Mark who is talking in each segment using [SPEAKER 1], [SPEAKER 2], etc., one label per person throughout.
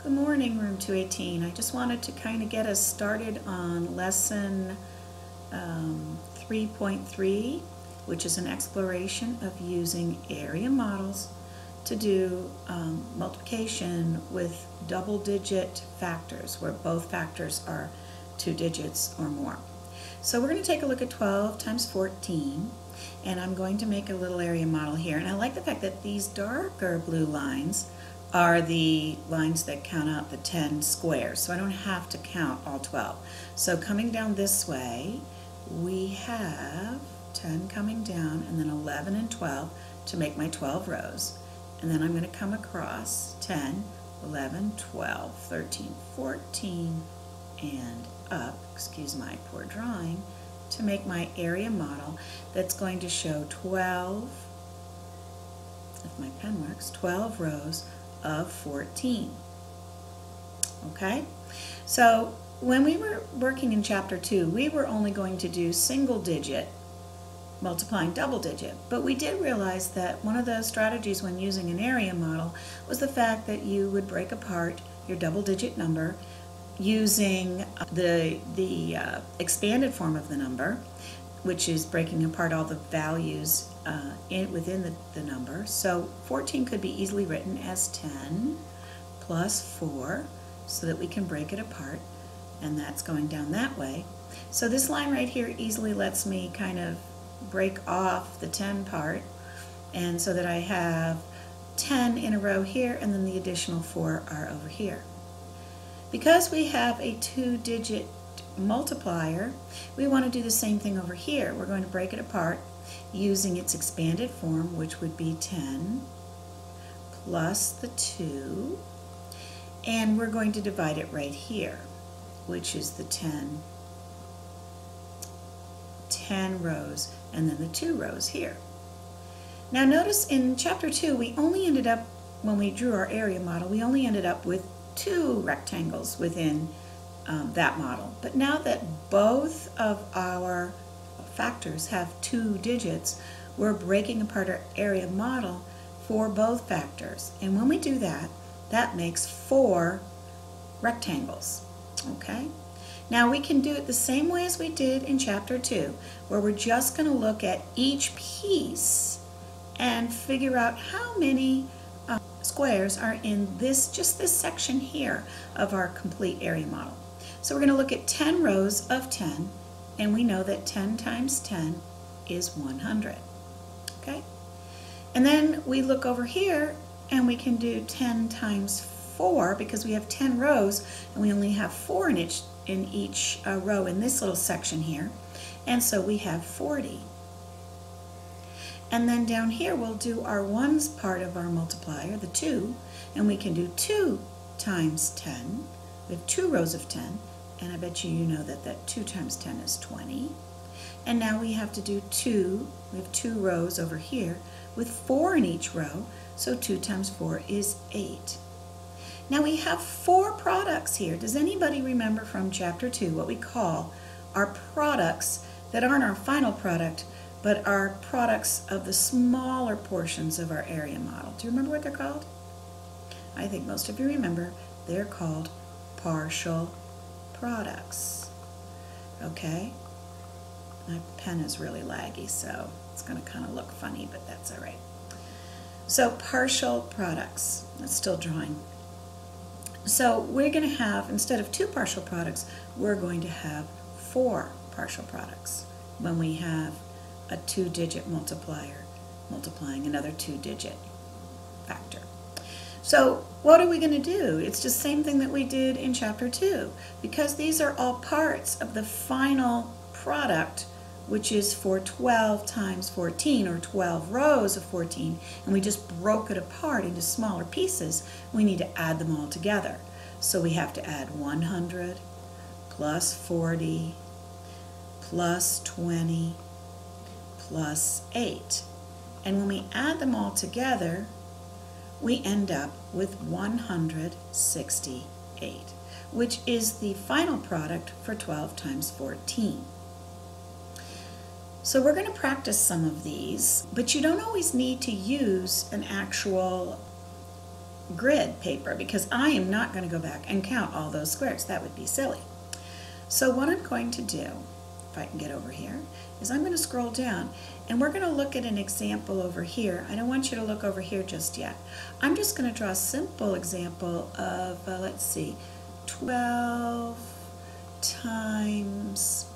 [SPEAKER 1] Good morning, Room 218. I just wanted to kind of get us started on lesson 3.3, which is an exploration of using area models to do multiplication with double-digit factors, where both factors are 2 digits or more. So we're going to take a look at 12 times 14, and I'm going to make a little area model here. And I like the fact that these darker blue lines are the lines that count out the 10 squares, so I don't have to count all 12. So coming down this way, we have 10 coming down, and then 11 and 12 to make my 12 rows. And then I'm going to come across 10, 11, 12, 13, 14, and up, excuse my poor drawing, to make my area model that's going to show 12, if my pen works, 12 rows of 14. Okay? So when we were working in chapter 2, we were only going to do single digit multiplying double digit, but we did realize that one of the strategies when using an area model was the fact that you would break apart your double digit number using the expanded form of the number, which is breaking apart all the values within the number. So 14 could be easily written as 10 plus 4, so that we can break it apart, and that's going down that way. So this line right here easily lets me kind of break off the 10 part, and so that I have 10 in a row here, and then the additional 4 are over here. Because we have a 2-digit multiplier, we want to do the same thing over here. We're going to break it apart using its expanded form, which would be 10 plus the 2, and we're going to divide it right here, which is the 10 rows, and then the 2 rows here. Now notice in chapter 2 we only ended up, when we drew our area model, we only ended up with 2 rectangles within that model. But now that both of our factors have 2 digits, we're breaking apart our area model for both factors. And when we do that, that makes 4 rectangles. Okay? Now we can do it the same way as we did in chapter 2, where we're just going to look at each piece and figure out how many squares are in just this section here of our complete area model. So we're going to look at 10 rows of 10, and we know that 10 times 10 is 100. Okay? And then we look over here and we can do 10 times 4, because we have 10 rows and we only have 4 in each row in this little section here, and so we have 40. And then down here we'll do our ones part of our multiplier, the 2, and we can do 2 times 10. We have 2 rows of 10, and I bet you know that 2 times 10 is 20. And now we have to do 2, we have 2 rows over here with 4 in each row, so 2 times 4 is 8. Now we have 4 products here. Does anybody remember from chapter 2 what we call our products that aren't our final product, but are products of the smaller portions of our area model? Do you remember what they're called? I think most of you remember. They're called partial products. Okay? My pen is really laggy, so it's going to kind of look funny, but that's all right. So partial products. That's still drawing. So we're going to have, instead of 2 partial products, we're going to have 4 partial products when we have a 2-digit multiplier multiplying another 2-digit factor. So what are we going to do? It's the same thing that we did in chapter 2, because these are all parts of the final product, which is for 12 times 14, or 12 rows of 14, and we just broke it apart into smaller pieces. We need to add them all together. So we have to add 100 plus 40 plus 20 plus 8. And when we add them all together, we end up with 168, which is the final product for 12 times 14. So we're going to practice some of these, but you don't always need to use an actual grid paper because I am not going to go back and count all those squares. That would be silly. So what I'm going to do, if I can get over here, is I'm going to scroll down and we're going to look at an example over here. I don't want you to look over here just yet. I'm just going to draw a simple example of, let's see, 12 times,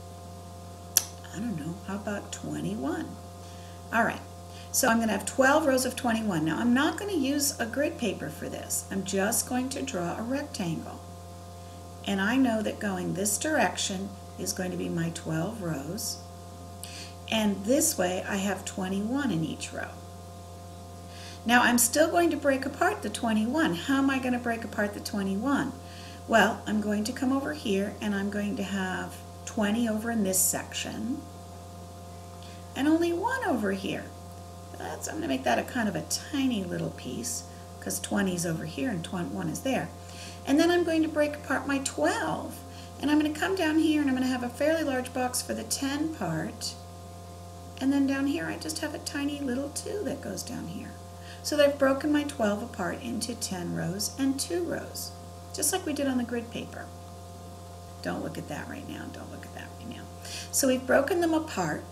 [SPEAKER 1] I don't know, how about 21? All right, so I'm going to have 12 rows of 21. Now I'm not going to use a grid paper for this. I'm just going to draw a rectangle. And I know that going this direction is going to be my 12 rows. And this way I have 21 in each row. Now I'm still going to break apart the 21. How am I going to break apart the 21? Well, I'm going to come over here and I'm going to have 20 over in this section and only 1 over here. I'm going to make that a kind of a tiny little piece because 20 is over here and 21 is there. And then I'm going to break apart my 12 and I'm going to come down here and I'm going to have a fairly large box for the 10 part, and then down here I just have a tiny little 2 that goes down here. So that I've broken my 12 apart into 10 rows and 2 rows, just like we did on the grid paper. Don't look at that right now, don't look at that right now. So we've broken them apart.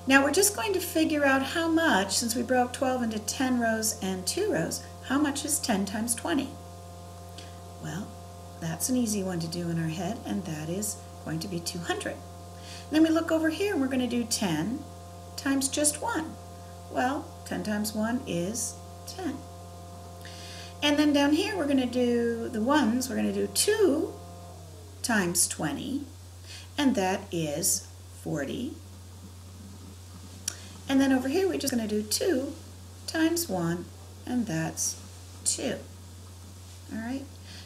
[SPEAKER 1] Now we're just going to figure out how much, since we broke 12 into 10 rows and 2 rows, how much is 10 times 20? Well, that's an easy one to do in our head, and that is going to be 200. Then we look over here and we're going to do 10 times just 1. Well, 10 times 1 is 10. And then down here we're going to do the ones, we're going to do 2 times 20, and that is 40. And then over here we're just going to do 2 times 1, and that's 2. All right?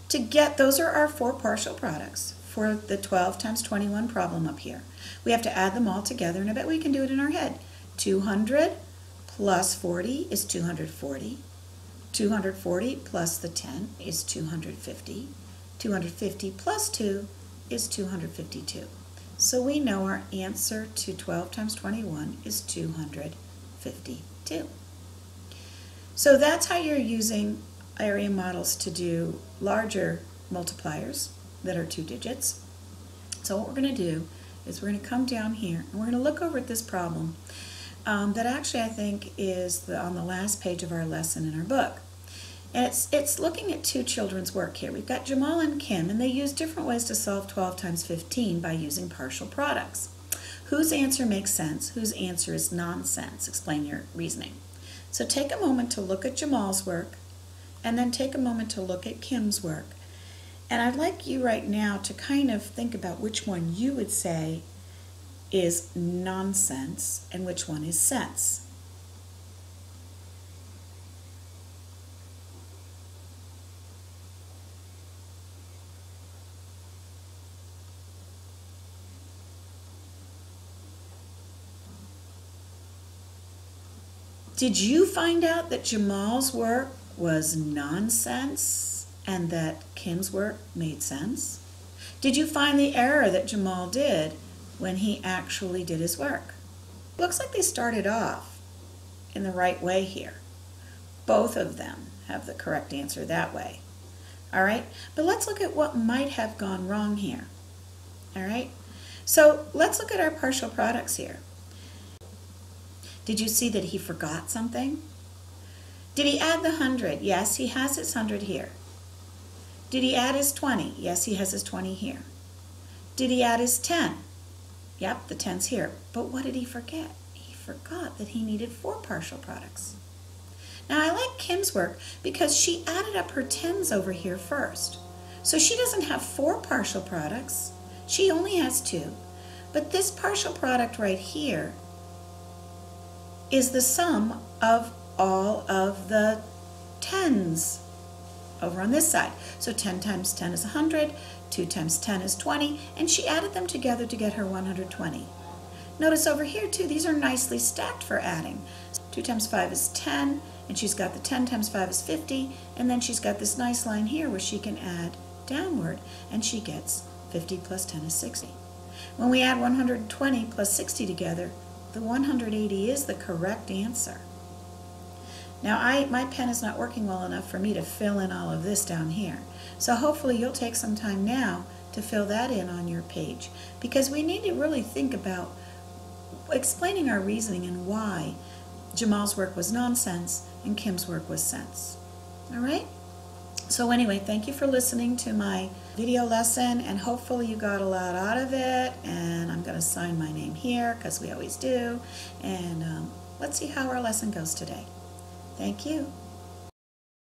[SPEAKER 1] To get, those are our 4 partial products for the 12 times 21 problem up here. We have to add them all together, and I bet we can do it in our head. 200 plus 40 is 240. 240 plus the 10 is 250. 250 plus 2 is 252. So we know our answer to 12 times 21 is 252. So that's how you're using area models to do larger multipliers that are 2 digits. So what we're going to do is we're going to come down here and we're going to look over at this problem that actually I think is on the last page of our lesson in our book. And it's looking at 2 children's work here. We've got Jamal and Kim, and they use different ways to solve 12 times 15 by using partial products. Whose answer makes sense? Whose answer is nonsense? Explain your reasoning. So take a moment to look at Jamal's work, and then take a moment to look at Kim's work. And I'd like you right now to kind of think about which one you would say is nonsense and which one is sense. Did you find out that Jamal's work was nonsense and that Kim's work made sense? Did you find the error that Jamal did when he actually did his work? Looks like they started off in the right way here. Both of them have the correct answer that way. All right, but let's look at what might have gone wrong here. All right, so let's look at our partial products here. Did you see that he forgot something? Did he add the 100? Yes, he has his 100 here. Did he add his 20? Yes, he has his 20 here. Did he add his 10? Yep, the 10's here. But what did he forget? He forgot that he needed 4 partial products. Now I like Kim's work because she added up her 10's over here first. So she doesn't have 4 partial products. She only has 2. But this partial product right here is the sum of all of the 10's over on this side. So 10 times 10 is 100, 2 times 10 is 20, and she added them together to get her 120. Notice over here too, these are nicely stacked for adding. 2 times 5 is 10, and she's got the 10 times 5 is 50, and then she's got this nice line here where she can add downward, and she gets 50 plus 10 is 60. When we add 120 plus 60 together, the 180 is the correct answer. Now my pen is not working well enough for me to fill in all of this down here. So hopefully you'll take some time now to fill that in on your page, because we need to really think about explaining our reasoning and why Jamal's work was nonsense and Kim's work was sense. All right? So anyway, thank you for listening to my video lesson, and hopefully you got a lot out of it. And I'm going to sign my name here because we always do. And let's see how our lesson goes today. Thank you.